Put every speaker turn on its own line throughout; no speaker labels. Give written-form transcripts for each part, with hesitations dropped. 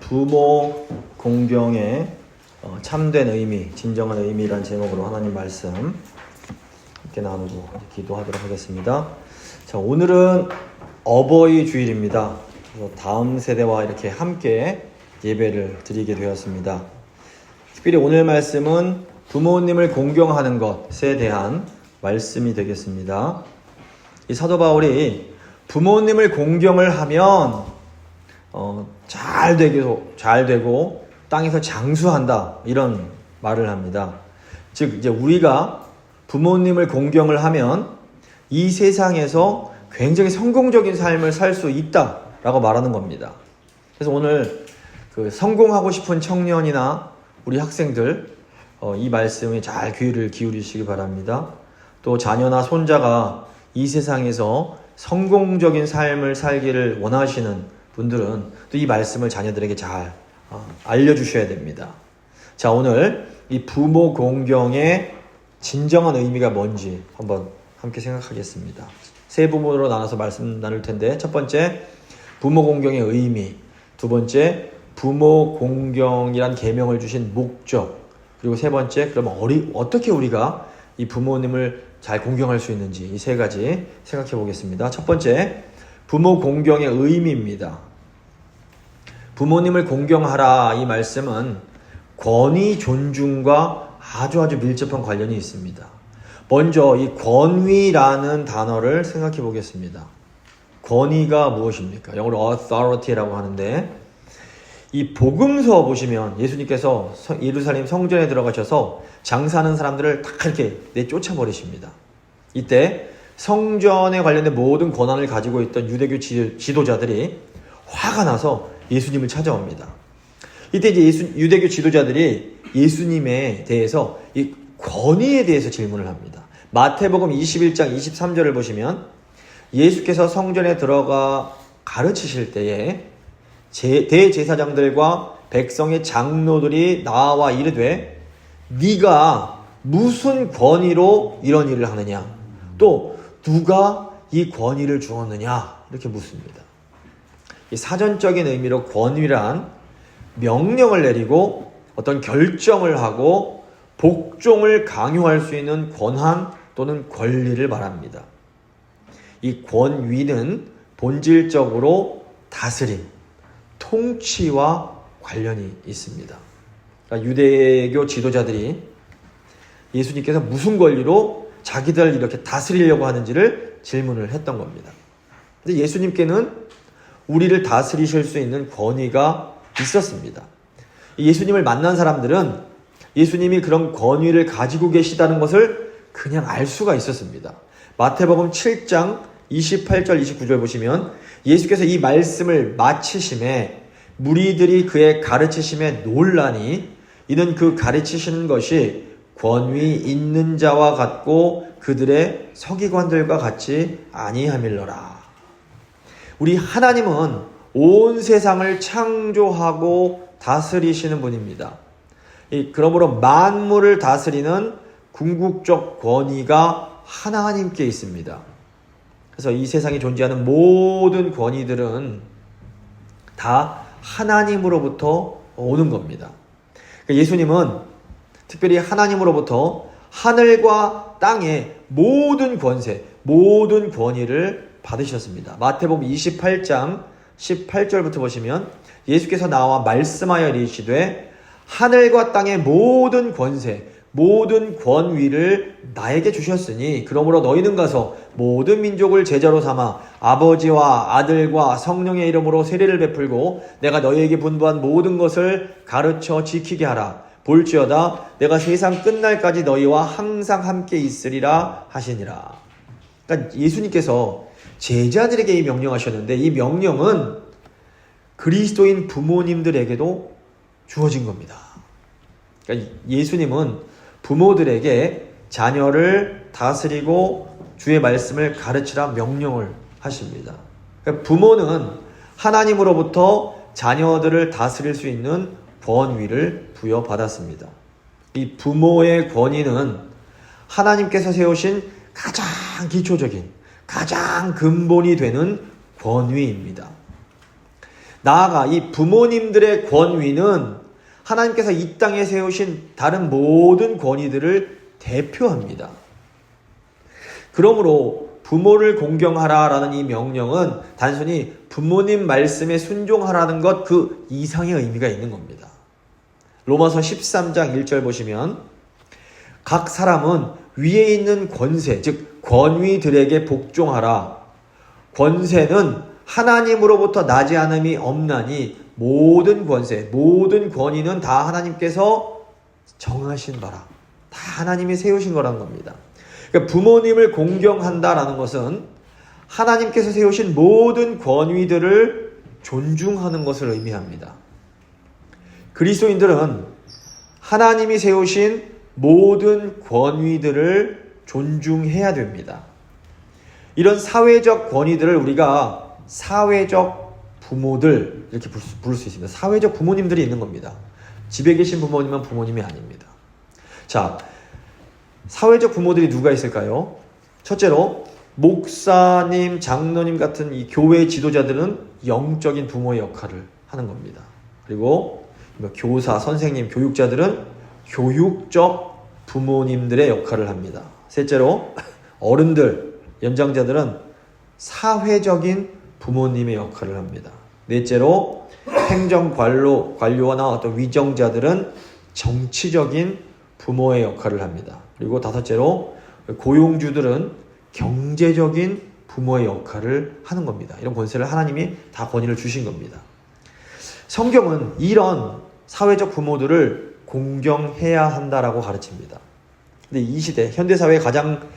부모 공경의 참된 의미, 진정한 의미란 제목으로 하나님 말씀 함께 나누고 기도하도록 하겠습니다. 자, 오늘은 어버이 주일입니다. 그래서 다음 세대와 이렇게 함께 예배를 드리게 되었습니다. 특별히 오늘 말씀은 부모님을 공경하는 것에 대한 말씀이 되겠습니다. 이 사도 바울이 부모님을 공경을 하면 잘 되고 땅에서 장수한다, 이런 말을 합니다. 즉 이제 우리가 부모님을 공경을 하면 이 세상에서 굉장히 성공적인 삶을 살 수 있다라고 말하는 겁니다. 그래서 오늘 성공하고 싶은 청년이나 우리 학생들 이 말씀에 잘 귀를 기울이시기 바랍니다. 또 자녀나 손자가 이 세상에서 성공적인 삶을 살기를 원하시는 분들은 또 이 말씀을 자녀들에게 잘 알려주셔야 됩니다. 자, 오늘 이 부모 공경의 진정한 의미가 뭔지 한번 함께 생각하겠습니다. 세 부분으로 나눠서 말씀 나눌 텐데, 첫 번째 부모 공경의 의미, 두 번째 부모 공경이란 계명을 주신 목적, 그리고 세 번째 그러면 어떻게 우리가 이 부모님을 잘 공경할 수 있는지, 이 세 가지 생각해 보겠습니다. 첫 번째, 부모 공경의 의미입니다. 부모님을 공경하라, 이 말씀은 권위 존중과 아주 밀접한 관련이 있습니다. 먼저 이 권위라는 단어를 생각해 보겠습니다. 권위가 무엇입니까? 영어로 authority라고 하는데, 이 복음서 보시면 예수님께서 예루살렘 성전에 들어가셔서 장사하는 사람들을 다 이렇게 내쫓아버리십니다. 이때 성전에 관련된 모든 권한을 가지고 있던 유대교 지도자들이 화가 나서 예수님을 찾아옵니다. 이때 이제 유대교 지도자들이 예수님에 대해서 이 권위에 대해서 질문을 합니다. 마태복음 21장 23절을 보시면 예수께서 성전에 들어가 가르치실 때에 대제사장들과 백성의 장로들이 나와 이르되 네가 무슨 권위로 이런 일을 하느냐, 또 누가 이 권위를 주었느냐, 이렇게 묻습니다. 이 사전적인 의미로 권위란 명령을 내리고 어떤 결정을 하고 복종을 강요할 수 있는 권한 또는 권리를 말합니다. 이 권위는 본질적으로 다스림, 통치와 관련이 있습니다. 그러니까 유대교 지도자들이 예수님께서 무슨 권리로 자기들을 이렇게 다스리려고 하는지를 질문을 했던 겁니다. 근데 예수님께는 우리를 다스리실 수 있는 권위가 있었습니다. 예수님을 만난 사람들은 예수님이 그런 권위를 가지고 계시다는 것을 그냥 알 수가 있었습니다. 마태복음 7장 28절 29절 보시면 예수께서 이 말씀을 마치심에 무리들이 그의 가르치심에 놀라니 이는 그 가르치시는 것이 권위 있는 자와 같고 그들의 서기관들과 같이 아니함일러라. 우리 하나님은 온 세상을 창조하고 다스리시는 분입니다. 그러므로 만물을 다스리는 궁극적 권위가 하나님께 있습니다. 그래서 이 세상에 존재하는 모든 권위들은 다 하나님으로부터 오는 겁니다. 예수님은 특별히 하나님으로부터 하늘과 땅의 모든 권세, 모든 권위를 받으셨습니다. 마태복음 28장 18절부터 보시면 예수께서 나와 말씀하여 이르시되 하늘과 땅의 모든 권세, 모든 권위를 나에게 주셨으니 그러므로 너희는 가서 모든 민족을 제자로 삼아 아버지와 아들과 성령의 이름으로 세례를 베풀고 내가 너희에게 분부한 모든 것을 가르쳐 지키게 하라. 볼지어다 내가 세상 끝날까지 너희와 항상 함께 있으리라 하시니라. 그러니까 예수님께서 제자들에게 이 명령하셨는데 이 명령은 그리스도인 부모님들에게도 주어진 겁니다. 그러니까 예수님은 부모들에게 자녀를 다스리고 주의 말씀을 가르치라 명령을 하십니다. 그러니까 부모는 하나님으로부터 자녀들을 다스릴 수 있는 권위를 부여받았습니다. 이 부모의 권위는 하나님께서 세우신 가장 기초적인, 가장 근본이 되는 권위입니다. 나아가 이 부모님들의 권위는 하나님께서 이 땅에 세우신 다른 모든 권위들을 대표합니다. 그러므로 부모를 공경하라라는 이 명령은 단순히 부모님 말씀에 순종하라는 것 그 이상의 의미가 있는 겁니다. 로마서 13장 1절 보시면 각 사람은 위에 있는 권세, 즉 권위들에게 복종하라. 권세는 하나님으로부터 나지 않음이 없나니 모든 권세, 모든 권위는 다 하나님께서 정하신 바라. 다 하나님이 세우신 거라는 겁니다. 그러니까 부모님을 공경한다라는 것은 하나님께서 세우신 모든 권위들을 존중하는 것을 의미합니다. 그리스도인들은 하나님이 세우신 모든 권위들을 존중해야 됩니다. 이런 사회적 권위들을 우리가 사회적 부모들 이렇게 부를 수 있습니다. 사회적 부모님들이 있는 겁니다. 집에 계신 부모님은 부모님이 아닙니다. 자, 사회적 부모들이 누가 있을까요? 첫째로 목사님, 장로님 같은 이 교회 지도자들은 영적인 부모의 역할을 하는 겁니다. 그리고 교사, 선생님, 교육자들은 교육적 부모님들의 역할을 합니다. 셋째로 어른들, 연장자들은 사회적인 부모님의 역할을 합니다. 넷째로 행정관료나 어떤 위정자들은 정치적인 부모의 역할을 합니다. 그리고 다섯째로 고용주들은 경제적인 부모의 역할을 하는 겁니다. 이런 권세를 하나님이 다 권위를 주신 겁니다. 성경은 이런 사회적 부모들을 공경해야 한다라고 가르칩니다. 근데 이 시대 현대사회의 가장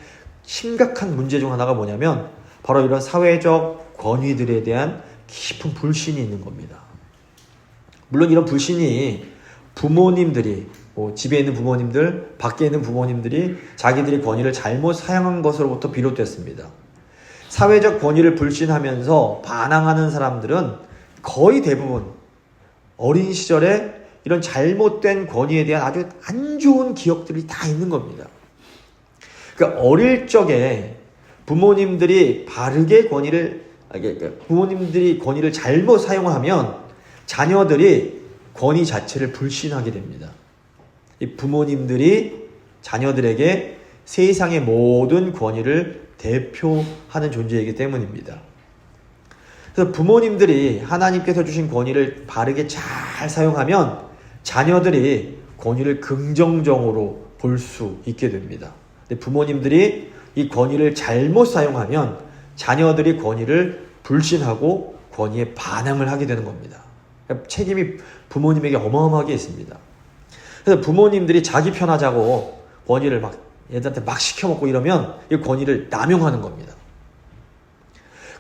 심각한 문제 중 하나가 뭐냐면 바로 이런 사회적 권위들에 대한 깊은 불신이 있는 겁니다. 물론 이런 불신이 부모님들이 집에 있는 부모님들, 밖에 있는 부모님들이 자기들이 권위를 잘못 사용한 것으로부터 비롯됐습니다. 사회적 권위를 불신하면서 반항하는 사람들은 거의 대부분 어린 시절에 이런 잘못된 권위에 대한 아주 안 좋은 기억들이 다 있는 겁니다. 그러니까 어릴 적에 부모님들이 권위를 잘못 사용하면 자녀들이 권위 자체를 불신하게 됩니다. 이 부모님들이 자녀들에게 세상의 모든 권위를 대표하는 존재이기 때문입니다. 그래서 부모님들이 하나님께서 주신 권위를 바르게 잘 사용하면 자녀들이 권위를 긍정적으로 볼 수 있게 됩니다. 근데 부모님들이 이 권위를 잘못 사용하면 자녀들이 권위를 불신하고 권위에 반항을 하게 되는 겁니다. 책임이 부모님에게 어마어마하게 있습니다. 그래서 부모님들이 자기 편하자고 권위를 얘들한테 막 시켜먹고 이러면 이 권위를 남용하는 겁니다.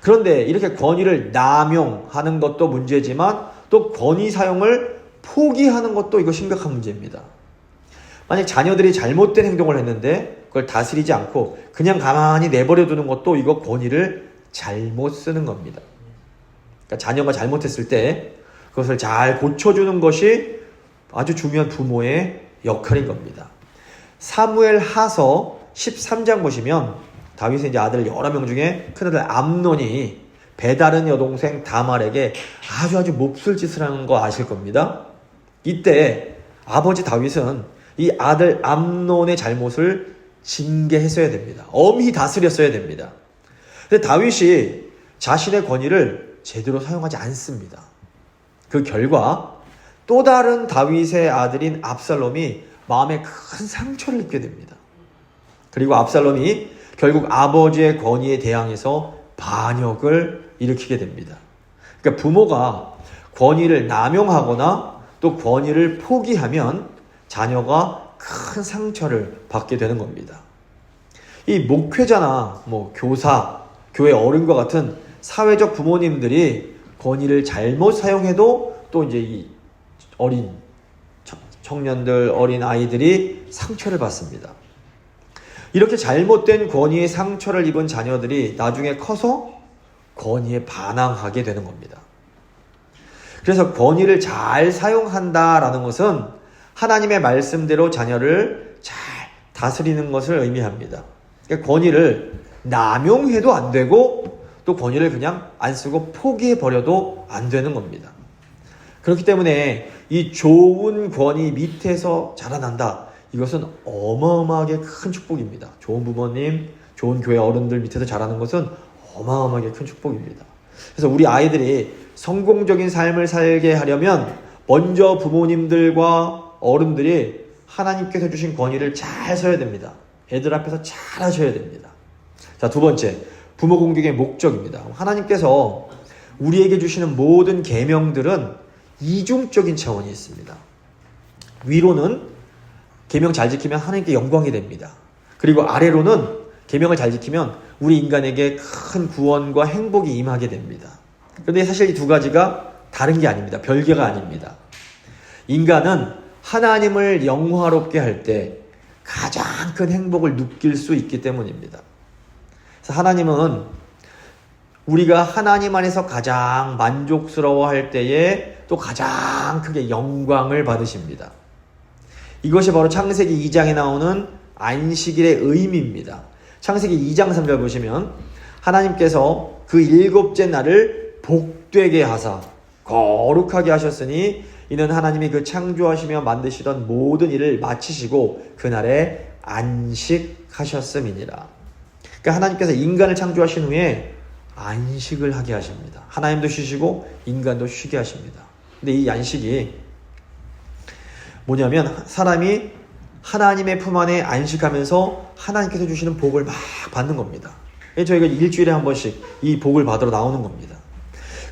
그런데 이렇게 권위를 남용하는 것도 문제지만 또 권위 사용을 포기하는 것도 이거 심각한 문제입니다. 만약 자녀들이 잘못된 행동을 했는데 그걸 다스리지 않고 그냥 가만히 내버려 두는 것도 이거 권위를 잘못 쓰는 겁니다. 그러니까 자녀가 잘못했을 때 그것을 잘 고쳐주는 것이 아주 중요한 부모의 역할인 겁니다. 사무엘 하서 13장 보시면 다윗의 이제 아들 여러 명 중에 큰아들 암논이 배다른 여동생 다말에게 아주 몹쓸 짓을 하는 거 아실 겁니다. 이때 아버지 다윗은 이 아들 암논의 잘못을 징계했어야 됩니다. 엄히 다스렸어야 됩니다. 근데 다윗이 자신의 권위를 제대로 사용하지 않습니다. 그 결과 또 다른 다윗의 아들인 압살롬이 마음에 큰 상처를 입게 됩니다. 그리고 압살롬이 결국 아버지의 권위에 대항해서 반역을 일으키게 됩니다. 그러니까 부모가 권위를 남용하거나 또 권위를 포기하면 자녀가 큰 상처를 받게 되는 겁니다. 이 목회자나 교사, 교회 어른과 같은 사회적 부모님들이 권위를 잘못 사용해도 또 이제 이 어린 청년들, 어린 아이들이 상처를 받습니다. 이렇게 잘못된 권위의 상처를 입은 자녀들이 나중에 커서 권위에 반항하게 되는 겁니다. 그래서 권위를 잘 사용한다라는 것은 하나님의 말씀대로 자녀를 잘 다스리는 것을 의미합니다. 그러니까 권위를 남용해도 안 되고 또 권위를 그냥 안 쓰고 포기해버려도 안 되는 겁니다. 그렇기 때문에 이 좋은 권위 밑에서 자라난다. 이것은 어마어마하게 큰 축복입니다. 좋은 부모님, 좋은 교회 어른들 밑에서 자라는 것은 어마어마하게 큰 축복입니다. 그래서 우리 아이들이 성공적인 삶을 살게 하려면 먼저 부모님들과 어른들이 하나님께서 주신 권위를 잘 써야 됩니다. 애들 앞에서 잘 하셔야 됩니다. 자, 두 번째, 부모 공경의 목적입니다. 하나님께서 우리에게 주시는 모든 계명들은 이중적인 차원이 있습니다. 위로는 계명 잘 지키면 하나님께 영광이 됩니다. 그리고 아래로는 계명을 잘 지키면 우리 인간에게 큰 구원과 행복이 임하게 됩니다. 그런데 사실 이 두 가지가 다른 게 아닙니다. 별개가 아닙니다. 인간은 하나님을 영화롭게 할 때 가장 큰 행복을 느낄 수 있기 때문입니다. 그래서 하나님은 우리가 하나님 안에서 가장 만족스러워할 때에 또 가장 크게 영광을 받으십니다. 이것이 바로 창세기 2장에 나오는 안식일의 의미입니다. 창세기 2장 3절 보시면 하나님께서 그 일곱째 날을 복되게 하사 거룩하게 하셨으니 이는 하나님이 그 창조하시며 만드시던 모든 일을 마치시고 그날에 안식하셨음이니라. 그러니까 하나님께서 인간을 창조하신 후에 안식을 하게 하십니다. 하나님도 쉬시고 인간도 쉬게 하십니다. 근데 이 안식이 뭐냐면 사람이 하나님의 품 안에 안식하면서 하나님께서 주시는 복을 막 받는 겁니다. 저희가 일주일에 한 번씩 이 복을 받으러 나오는 겁니다.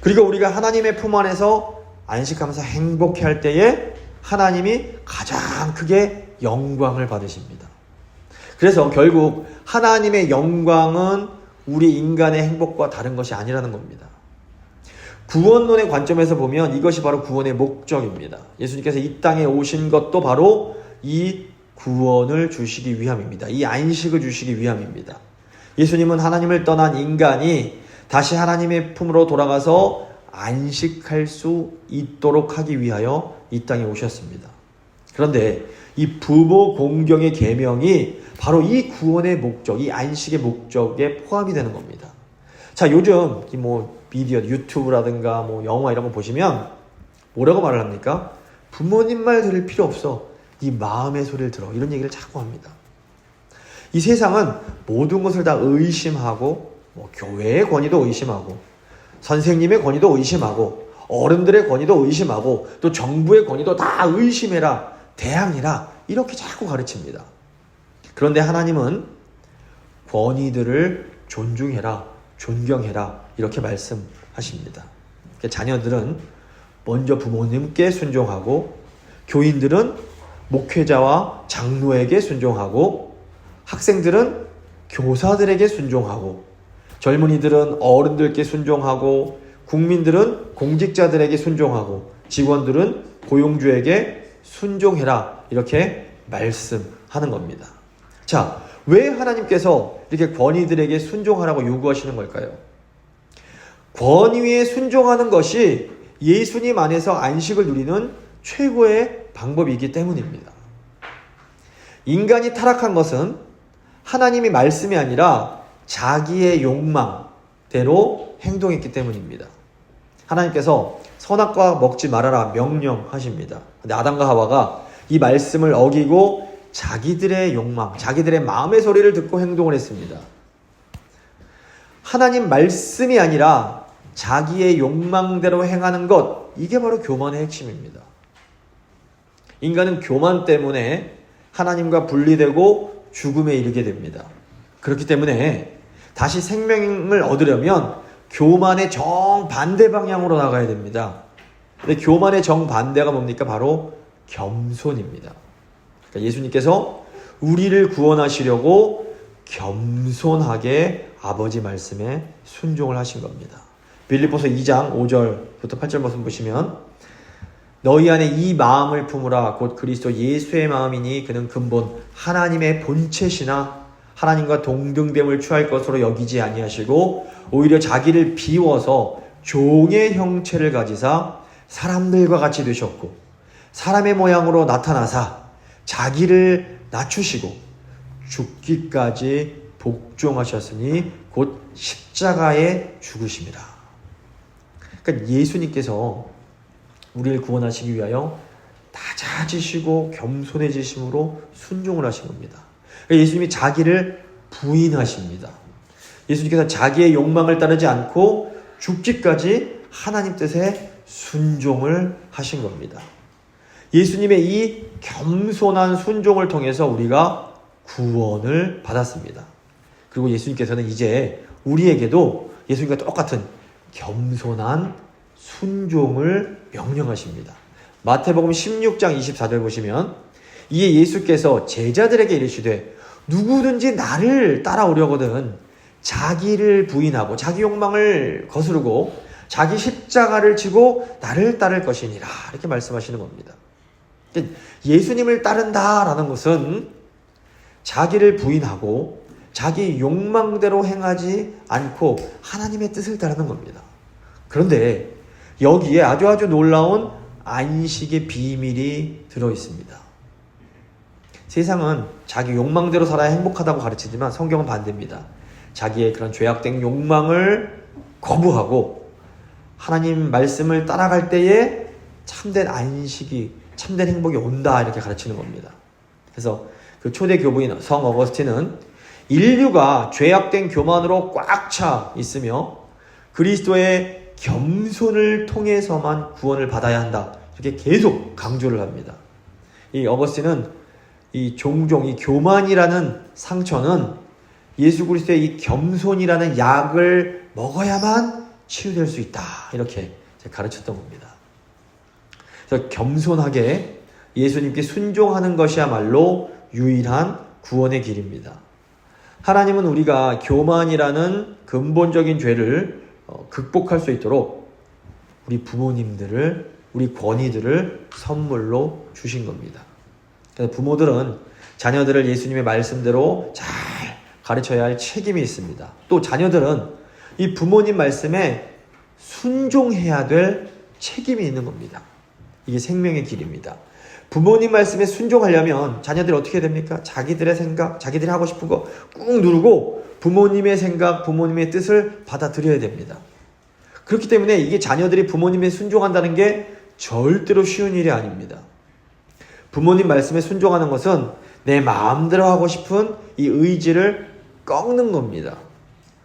그리고 우리가 하나님의 품 안에서 안식하면서 행복해할 때에 하나님이 가장 크게 영광을 받으십니다. 그래서 결국 하나님의 영광은 우리 인간의 행복과 다른 것이 아니라는 겁니다. 구원론의 관점에서 보면 이것이 바로 구원의 목적입니다. 예수님께서 이 땅에 오신 것도 바로 이 구원을 주시기 위함입니다. 이 안식을 주시기 위함입니다. 예수님은 하나님을 떠난 인간이 다시 하나님의 품으로 돌아가서 안식할 수 있도록 하기 위하여 이 땅에 오셨습니다. 그런데 이 부모 공경의 계명이 바로 이 구원의 목적, 이 안식의 목적에 포함이 되는 겁니다. 자, 요즘 미디어, 유튜브라든가 영화 이런 거 보시면 뭐라고 말을 합니까? 부모님 말 들을 필요 없어. 네 마음의 소리를 들어. 이런 얘기를 자꾸 합니다. 이 세상은 모든 것을 다 의심하고 교회의 권위도 의심하고 선생님의 권위도 의심하고 어른들의 권위도 의심하고 또 정부의 권위도 다 의심해라, 대항해라 이렇게 자꾸 가르칩니다. 그런데 하나님은 권위들을 존중해라, 존경해라 이렇게 말씀하십니다. 자녀들은 먼저 부모님께 순종하고 교인들은 목회자와 장로에게 순종하고 학생들은 교사들에게 순종하고 젊은이들은 어른들께 순종하고 국민들은 공직자들에게 순종하고 직원들은 고용주에게 순종해라 이렇게 말씀하는 겁니다. 자, 왜 하나님께서 이렇게 권위들에게 순종하라고 요구하시는 걸까요? 권위에 순종하는 것이 예수님 안에서 안식을 누리는 최고의 방법이기 때문입니다. 인간이 타락한 것은 하나님의 말씀이 아니라 자기의 욕망대로 행동했기 때문입니다. 하나님께서 선악과 먹지 말아라 명령하십니다. 근데 아담과 하와가 이 말씀을 어기고 자기들의 욕망, 자기들의 마음의 소리를 듣고 행동을 했습니다. 하나님 말씀이 아니라 자기의 욕망대로 행하는 것, 이게 바로 교만의 핵심입니다. 인간은 교만 때문에 하나님과 분리되고 죽음에 이르게 됩니다. 그렇기 때문에 다시 생명을 얻으려면 교만의 정반대 방향으로 나가야 됩니다. 근데 교만의 정반대가 뭡니까? 바로 겸손입니다. 그러니까 예수님께서 우리를 구원하시려고 겸손하게 아버지 말씀에 순종을 하신 겁니다. 빌립보서 2장 5절부터 8절 말씀 보시면 너희 안에 이 마음을 품으라 곧 그리스도 예수의 마음이니 그는 근본 하나님의 본체시나 하나님과 동등됨을 취할 것으로 여기지 아니하시고 오히려 자기를 비워서 종의 형체를 가지사 사람들과 같이 되셨고 사람의 모양으로 나타나사 자기를 낮추시고 죽기까지 복종하셨으니 곧 십자가에 죽으심이라. 그러니까 예수님께서 우리를 구원하시기 위하여 낮아지시고 겸손해지심으로 순종을 하신 겁니다. 그러니까 예수님이 자기를 부인하십니다. 예수님께서 자기의 욕망을 따르지 않고 죽기까지 하나님 뜻에 순종을 하신 겁니다. 예수님의 이 겸손한 순종을 통해서 우리가 구원을 받았습니다. 그리고 예수님께서는 이제 우리에게도 예수님과 똑같은 겸손한 순종을 명령하십니다. 마태복음 16장 24절 보시면 이에 예수께서 제자들에게 이르시되 누구든지 나를 따라오려거든 자기를 부인하고 자기 욕망을 거스르고 자기 십자가를 지고 나를 따를 것이니라. 이렇게 말씀하시는 겁니다. 예수님을 따른다라는 것은 자기를 부인하고 자기 욕망대로 행하지 않고 하나님의 뜻을 따르는 겁니다. 그런데 여기에 아주 놀라운 안식의 비밀이 들어 있습니다. 세상은 자기 욕망대로 살아야 행복하다고 가르치지만 성경은 반대입니다. 자기의 그런 죄악된 욕망을 거부하고 하나님 말씀을 따라갈 때에 참된 안식이, 참된 행복이 온다, 이렇게 가르치는 겁니다. 그래서 그 초대 교부인 성 어거스틴은 인류가 죄악된 교만으로 꽉 차 있으며 그리스도의 겸손을 통해서만 구원을 받아야 한다, 이렇게 계속 강조를 합니다. 이 어거스틴은 종종 이 교만이라는 상처는 예수 그리스도의 이 겸손이라는 약을 먹어야만 치유될 수 있다, 이렇게 가르쳤던 겁니다. 그래서 겸손하게 예수님께 순종하는 것이야말로 유일한 구원의 길입니다. 하나님은 우리가 교만이라는 근본적인 죄를 극복할 수 있도록 우리 부모님들을, 우리 권위들을 선물로 주신 겁니다. 그래서 부모들은 자녀들을 예수님의 말씀대로 잘 가르쳐야 할 책임이 있습니다. 또 자녀들은 이 부모님 말씀에 순종해야 될 책임이 있는 겁니다. 이게 생명의 길입니다. 부모님 말씀에 순종하려면 자녀들이 어떻게 됩니까? 자기들의 생각, 자기들이 하고 싶은 거 꾹 누르고 부모님의 생각, 부모님의 뜻을 받아들여야 됩니다. 그렇기 때문에 이게 자녀들이 부모님에 순종한다는 게 절대로 쉬운 일이 아닙니다. 부모님 말씀에 순종하는 것은 내 마음대로 하고 싶은 이 의지를 꺾는 겁니다.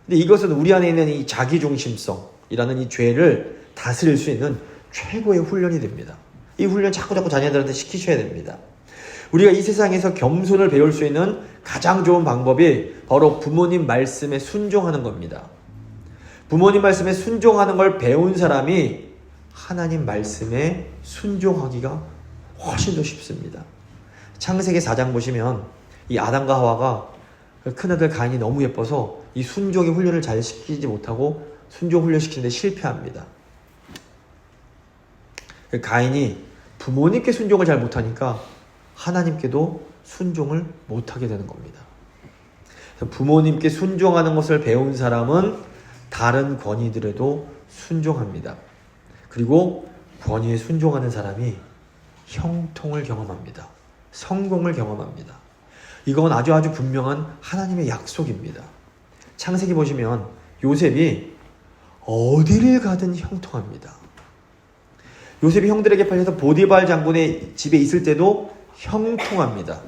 근데 이것은 우리 안에 있는 이 자기중심성이라는 이 죄를 다스릴 수 있는 최고의 훈련이 됩니다. 이 훈련 자꾸 자녀들한테 시키셔야 됩니다. 우리가 이 세상에서 겸손을 배울 수 있는 가장 좋은 방법이 바로 부모님 말씀에 순종하는 겁니다. 부모님 말씀에 순종하는 걸 배운 사람이 하나님 말씀에 순종하기가 훨씬 더 쉽습니다. 창세기 4장 보시면 이 아담과 하와가 큰아들 가인이 너무 예뻐서 이 순종의 훈련을 잘 시키지 못하고 순종 훈련 시키는데 실패합니다. 가인이 부모님께 순종을 잘 못하니까 하나님께도 순종을 못하게 되는 겁니다. 부모님께 순종하는 것을 배운 사람은 다른 권위들에도 순종합니다. 그리고 권위에 순종하는 사람이 형통을 경험합니다. 성공을 경험합니다. 이건 아주 분명한 하나님의 약속입니다. 창세기 보시면 요셉이 어디를 가든 형통합니다. 요셉이 형들에게 팔려서 보디발 장군의 집에 있을 때도 형통합니다.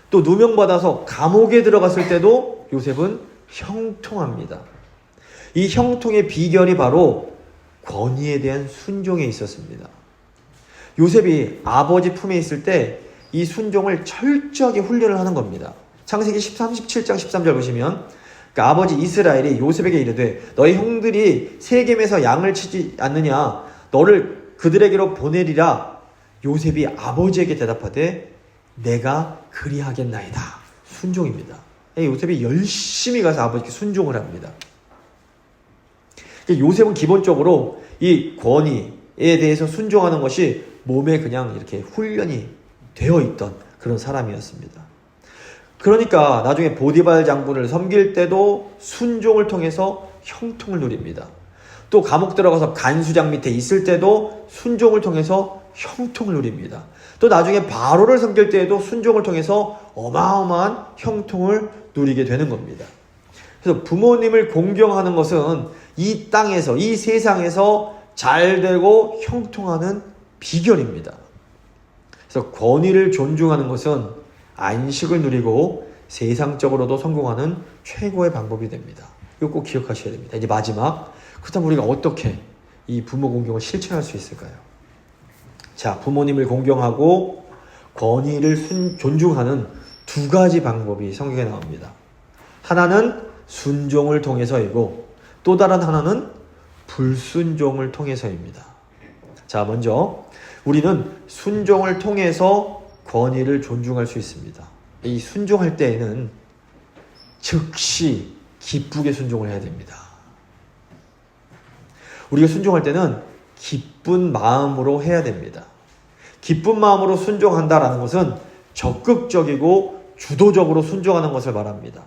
또 누명받아서 감옥에 들어갔을 때도 요셉은 형통합니다. 이 형통의 비결이 바로 권위에 대한 순종에 있었습니다. 요셉이 아버지 품에 있을 때 이 순종을 철저하게 훈련을 하는 겁니다. 창세기 37장 13절 보시면 그러니까 아버지 이스라엘이 요셉에게 이르되 너희 형들이 세겜에서 양을 치지 않느냐 너를 그들에게로 보내리라. 요셉이 아버지에게 대답하되 내가 그리하겠나이다. 순종입니다. 요셉이 열심히 가서 아버지께 순종을 합니다. 요셉은 기본적으로 이 권위에 대해서 순종하는 것이 몸에 그냥 이렇게 훈련이 되어 있던 그런 사람이었습니다. 그러니까 나중에 보디발 장군을 섬길 때도 순종을 통해서 형통을 누립니다. 또 감옥 들어가서 간수장 밑에 있을 때도 순종을 통해서 형통을 누립니다. 또 나중에 바로를 섬길 때에도 순종을 통해서 어마어마한 형통을 누리게 되는 겁니다. 그래서 부모님을 공경하는 것은 이 땅에서, 이 세상에서 잘 되고 형통하는 비결입니다. 그래서 권위를 존중하는 것은 안식을 누리고 세상적으로도 성공하는 최고의 방법이 됩니다. 이거 꼭 기억하셔야 됩니다. 이제 마지막, 그렇다면 우리가 어떻게 이 부모 공경을 실천할 수 있을까요? 자, 부모님을 공경하고 권위를 존중하는 두 가지 방법이 성경에 나옵니다. 하나는 순종을 통해서이고 또 다른 하나는 불순종을 통해서입니다. 자, 먼저 우리는 순종을 통해서 권위를 존중할 수 있습니다. 이 순종할 때에는 즉시 기쁘게 순종을 해야 됩니다. 우리가 순종할 때는 기쁜 마음으로 해야 됩니다. 기쁜 마음으로 순종한다라는 것은 적극적이고 주도적으로 순종하는 것을 말합니다.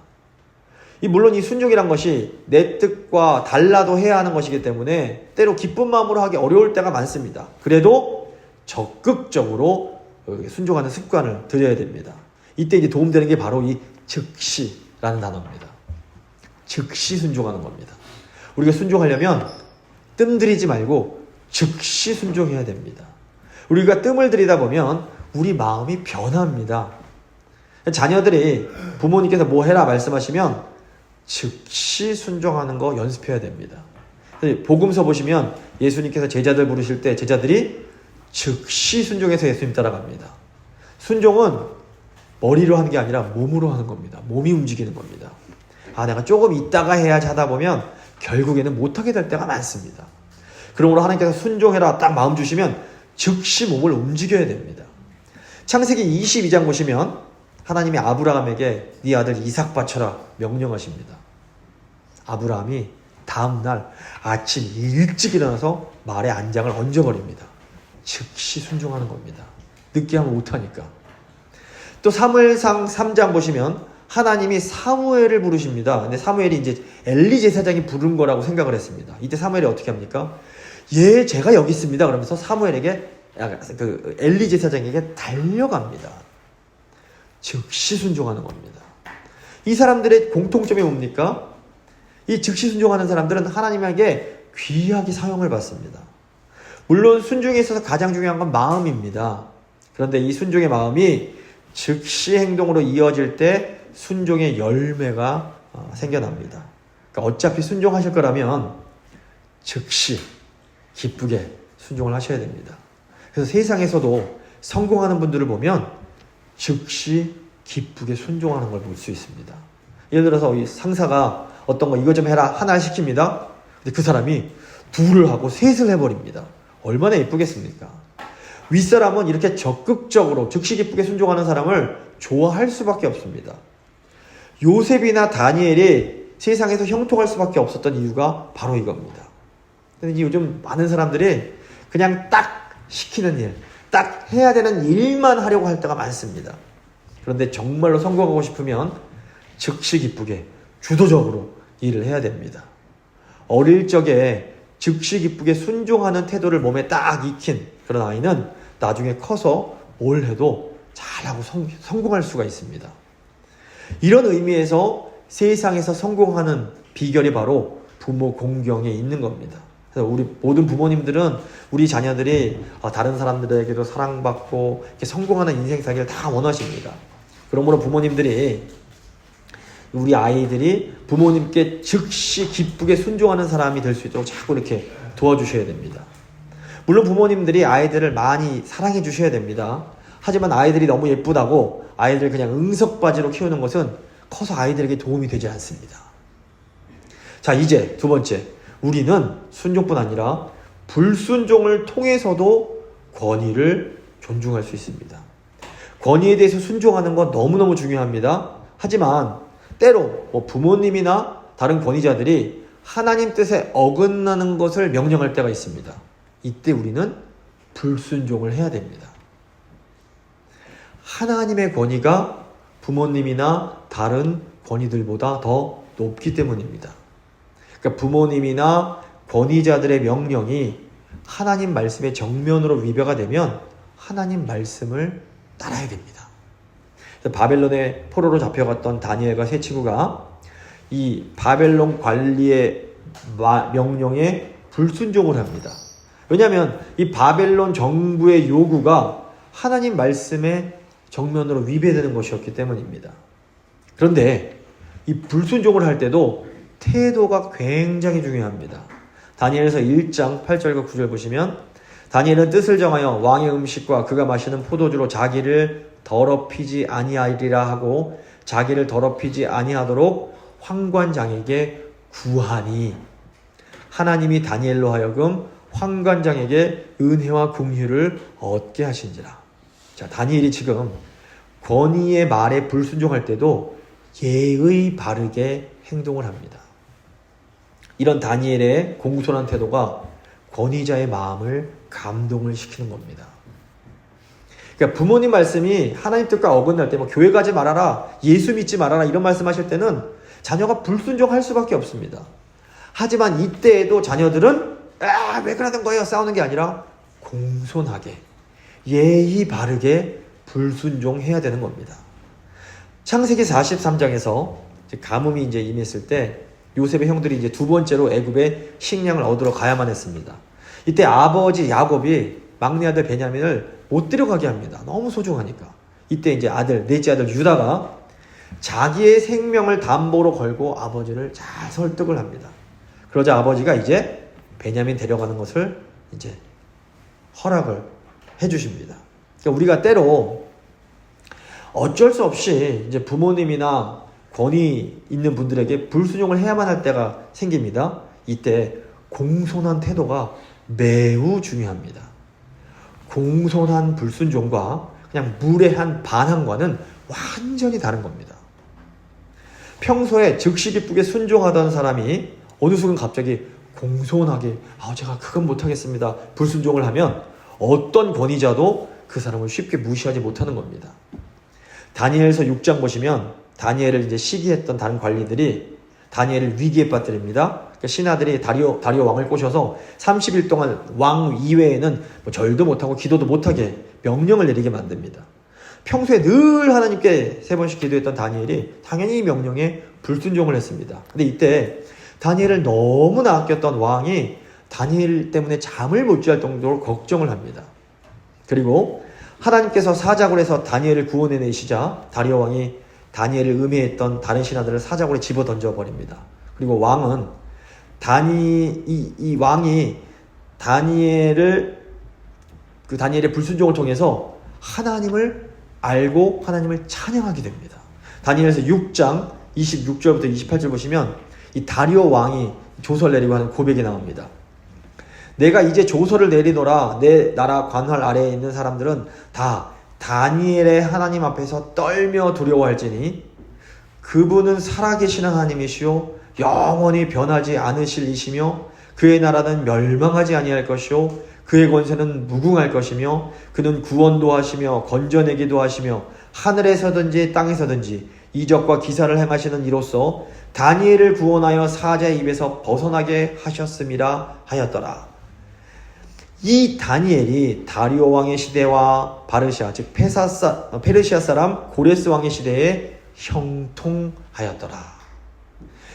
물론 이 순종이란 것이 내 뜻과 달라도 해야 하는 것이기 때문에 때로 기쁜 마음으로 하기 어려울 때가 많습니다. 그래도 적극적으로 순종하는 습관을 들여야 됩니다. 이때 이제 도움되는 게 바로 이 즉시라는 단어입니다. 즉시 순종하는 겁니다. 우리가 순종하려면 뜸 들이지 말고 즉시 순종해야 됩니다. 우리가 뜸을 들이다 보면 우리 마음이 변합니다. 자녀들이 부모님께서 뭐 해라 말씀하시면 즉시 순종하는 거 연습해야 됩니다. 복음서 보시면 예수님께서 제자들 부르실 때 제자들이 즉시 순종해서 예수님 따라갑니다. 순종은 머리로 하는 게 아니라 몸으로 하는 겁니다. 몸이 움직이는 겁니다. 내가 조금 있다가 해야지 하다 보면 결국에는 못하게 될 때가 많습니다. 그러므로 하나님께서 순종해라 딱 마음 주시면 즉시 몸을 움직여야 됩니다. 창세기 22장 보시면 하나님이 아브라함에게 네 아들 이삭 바쳐라 명령하십니다. 아브라함이 다음날 아침 일찍 일어나서 말에 안장을 얹어버립니다. 즉시 순종하는 겁니다. 늦게 하면 못하니까. 또 사무엘상 3장 보시면 하나님이 사무엘을 부르십니다. 근데 사무엘이 이제 엘리 제사장이 부른 거라고 생각을 했습니다. 이때 사무엘이 어떻게 합니까? 예, 제가 여기 있습니다. 그러면서 사무엘에게 엘리 제사장에게 달려갑니다. 즉시 순종하는 겁니다. 이 사람들의 공통점이 뭡니까? 이 즉시 순종하는 사람들은 하나님에게 귀하게 사용을 받습니다. 물론 순종에 있어서 가장 중요한 건 마음입니다. 그런데 이 순종의 마음이 즉시 행동으로 이어질 때 순종의 열매가 생겨납니다. 그러니까 어차피 순종하실 거라면 즉시 기쁘게 순종을 하셔야 됩니다. 그래서 세상에서도 성공하는 분들을 보면 즉시 기쁘게 순종하는 걸 볼 수 있습니다. 예를 들어서 이 상사가 어떤 거 이거 좀 해라 하나를 시킵니다. 근데 그 사람이 둘을 하고 셋을 해버립니다. 얼마나 예쁘겠습니까? 윗사람은 이렇게 적극적으로 즉시 기쁘게 순종하는 사람을 좋아할 수밖에 없습니다. 요셉이나 다니엘이 세상에서 형통할 수밖에 없었던 이유가 바로 이겁니다. 근데 요즘 많은 사람들이 그냥 딱 시키는 일, 딱 해야 되는 일만 하려고 할 때가 많습니다. 그런데 정말로 성공하고 싶으면 즉시 기쁘게 주도적으로 일을 해야 됩니다. 어릴 적에 즉시 기쁘게 순종하는 태도를 몸에 딱 익힌 그런 아이는 나중에 커서 뭘 해도 잘하고 성공할 수가 있습니다. 이런 의미에서 세상에서 성공하는 비결이 바로 부모 공경에 있는 겁니다. 그래서 우리 모든 부모님들은 우리 자녀들이 다른 사람들에게도 사랑받고 이렇게 성공하는 인생 살기를 다 원하십니다. 그러므로 부모님들이 우리 아이들이 부모님께 즉시 기쁘게 순종하는 사람이 될 수 있도록 자꾸 이렇게 도와주셔야 됩니다. 물론 부모님들이 아이들을 많이 사랑해 주셔야 됩니다. 하지만 아이들이 너무 예쁘다고 아이들을 그냥 응석바지로 키우는 것은 커서 아이들에게 도움이 되지 않습니다. 자, 이제 두 번째, 우리는 순종뿐 아니라 불순종을 통해서도 권위를 존중할 수 있습니다. 권위에 대해서 순종하는 건 너무너무 중요합니다. 하지만 때로 부모님이나 다른 권위자들이 하나님 뜻에 어긋나는 것을 명령할 때가 있습니다. 이때 우리는 불순종을 해야 됩니다. 하나님의 권위가 부모님이나 다른 권위들보다 더 높기 때문입니다. 그러니까 부모님이나 권위자들의 명령이 하나님 말씀의 정면으로 위배가 되면 하나님 말씀을 따라야 됩니다. 바벨론의 포로로 잡혀갔던 다니엘과 세 친구가 이 바벨론 관리의 명령에 불순종을 합니다. 왜냐하면 이 바벨론 정부의 요구가 하나님 말씀에 정면으로 위배되는 것이었기 때문입니다. 그런데 이 불순종을 할 때도 태도가 굉장히 중요합니다. 다니엘서 1장 8절과 9절 보시면 다니엘은 뜻을 정하여 왕의 음식과 그가 마시는 포도주로 자기를 더럽히지 아니하리라 하고 자기를 더럽히지 아니하도록 환관장에게 구하니 하나님이 다니엘로 하여금 환관장에게 은혜와 긍휼을 얻게 하신지라. 자, 다니엘이 지금 권위의 말에 불순종할 때도 예의 바르게 행동을 합니다. 이런 다니엘의 공손한 태도가 권위자의 마음을 감동을 시키는 겁니다. 그러니까 부모님 말씀이 하나님 뜻과 어긋날 때 교회 가지 말아라, 예수 믿지 말아라 이런 말씀하실 때는 자녀가 불순종할 수밖에 없습니다. 하지만 이때에도 자녀들은 왜 그러는 거예요? 싸우는 게 아니라 공손하게 예의 바르게 불순종해야 되는 겁니다. 창세기 43장에서 가뭄이 이제 임했을 때 요셉의 형들이 이제 두 번째로 애굽에 식량을 얻으러 가야만 했습니다. 이때 아버지 야곱이 막내 아들 베냐민을 못 데려가게 합니다. 너무 소중하니까. 이때 이제 넷째 아들 유다가 자기의 생명을 담보로 걸고 아버지를 잘 설득을 합니다. 그러자 아버지가 이제 베냐민 데려가는 것을 이제 허락을 해주십니다. 그러니까 우리가 때로 어쩔 수 없이 이제 부모님이나 권위 있는 분들에게 불순종을 해야만 할 때가 생깁니다. 이때 공손한 태도가 매우 중요합니다. 공손한 불순종과 그냥 무례한 반항과는 완전히 다른 겁니다. 평소에 즉시 기쁘게 순종하던 사람이 어느 순간 갑자기 공손하게 제가 그건 못하겠습니다. 불순종을 하면 어떤 권위자도 그 사람을 쉽게 무시하지 못하는 겁니다. 다니엘서 6장 보시면 다니엘을 이제 시기했던 다른 관리들이 다니엘을 위기에 빠뜨립니다. 그러니까 신하들이 다리오 왕을 꼬셔서 30일 동안 왕 이외에는 절도 못하고 기도도 못하게 명령을 내리게 만듭니다. 평소에 늘 하나님께 3번씩 기도했던 다니엘이 당연히 이 명령에 불순종을 했습니다. 근데 이때 다니엘을 너무나 아꼈던 왕이 다니엘 때문에 잠을 못 잘 정도로 걱정을 합니다. 그리고 하나님께서 사자굴 에서 다니엘을 구원해내시자 다리오 왕이 다니엘을 음해했던 다른 신하들을 사자굴에 집어 던져버립니다. 그리고 왕은 이 왕이 다니엘의 불순종을 통해서 하나님을 알고 하나님을 찬양하게 됩니다. 다니엘서 6장 26절부터 28절 보시면 이 다리오 왕이 조서를 내리고 하는 고백이 나옵니다. 내가 이제 조서를 내리노라. 내 나라 관할 아래에 있는 사람들은 다 다니엘의 하나님 앞에서 떨며 두려워할지니 그분은 살아계신 하나님이시요 영원히 변하지 않으실 이시며 그의 나라는 멸망하지 아니할 것이요 그의 권세는 무궁할 것이며 그는 구원도 하시며 건져내기도 하시며 하늘에서든지 땅에서든지 이적과 기사를 행하시는 이로써 다니엘을 구원하여 사자의 입에서 벗어나게 하셨음이라 하였더라. 이 다니엘이 다리오 왕의 시대와 바르시아 즉 페르시아 사람 고레스 왕의 시대에 형통하였더라.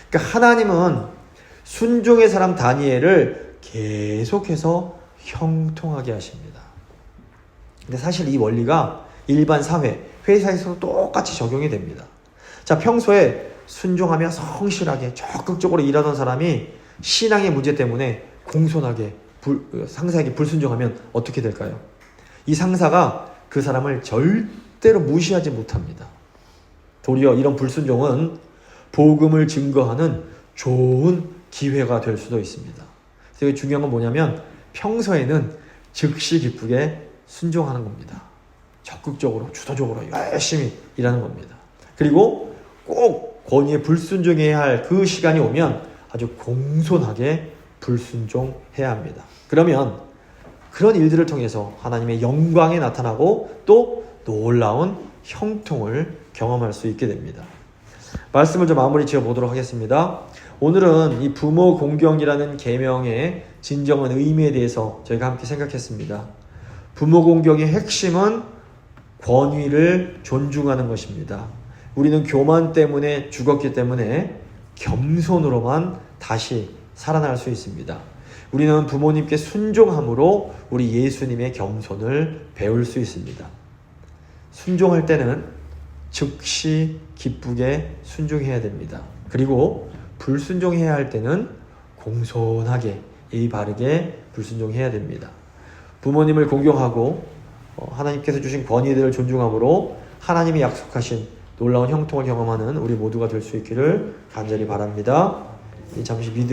그러니까 하나님은 순종의 사람 다니엘을 계속해서 형통하게 하십니다. 근데 사실 이 원리가 일반 사회, 회사에서도 똑같이 적용이 됩니다. 자, 평소에 순종하며 성실하게 적극적으로 일하던 사람이 신앙의 문제 때문에 공손하게 상사에게 불순종하면 어떻게 될까요? 이 상사가 그 사람을 절대로 무시하지 못합니다. 도리어 이런 불순종은 복음을 증거하는 좋은 기회가 될 수도 있습니다. 되게 중요한 건 뭐냐면 평소에는 즉시 기쁘게 순종하는 겁니다. 적극적으로 주도적으로 열심히 일하는 겁니다. 그리고 꼭 권위에 불순종해야 할 그 시간이 오면 아주 공손하게 불순종해야 합니다. 그러면 그런 일들을 통해서 하나님의 영광이 나타나고 또 놀라운 형통을 경험할 수 있게 됩니다. 말씀을 좀 마무리 지어 보도록 하겠습니다. 오늘은 이 부모 공경이라는 계명의 진정한 의미에 대해서 저희가 함께 생각했습니다. 부모 공경의 핵심은 권위를 존중하는 것입니다. 우리는 교만 때문에 죽었기 때문에 겸손으로만 다시 살아날 수 있습니다. 우리는 부모님께 순종함으로 우리 예수님의 겸손을 배울 수 있습니다. 순종할 때는 즉시 기쁘게 순종해야 됩니다. 그리고 불순종해야 할 때는 공손하게 예의 바르게 불순종해야 됩니다. 부모님을 공경하고 하나님께서 주신 권위들을 존중함으로 하나님이 약속하신 놀라운 형통을 경험하는 우리 모두가 될 수 있기를 간절히 바랍니다. 잠시 믿음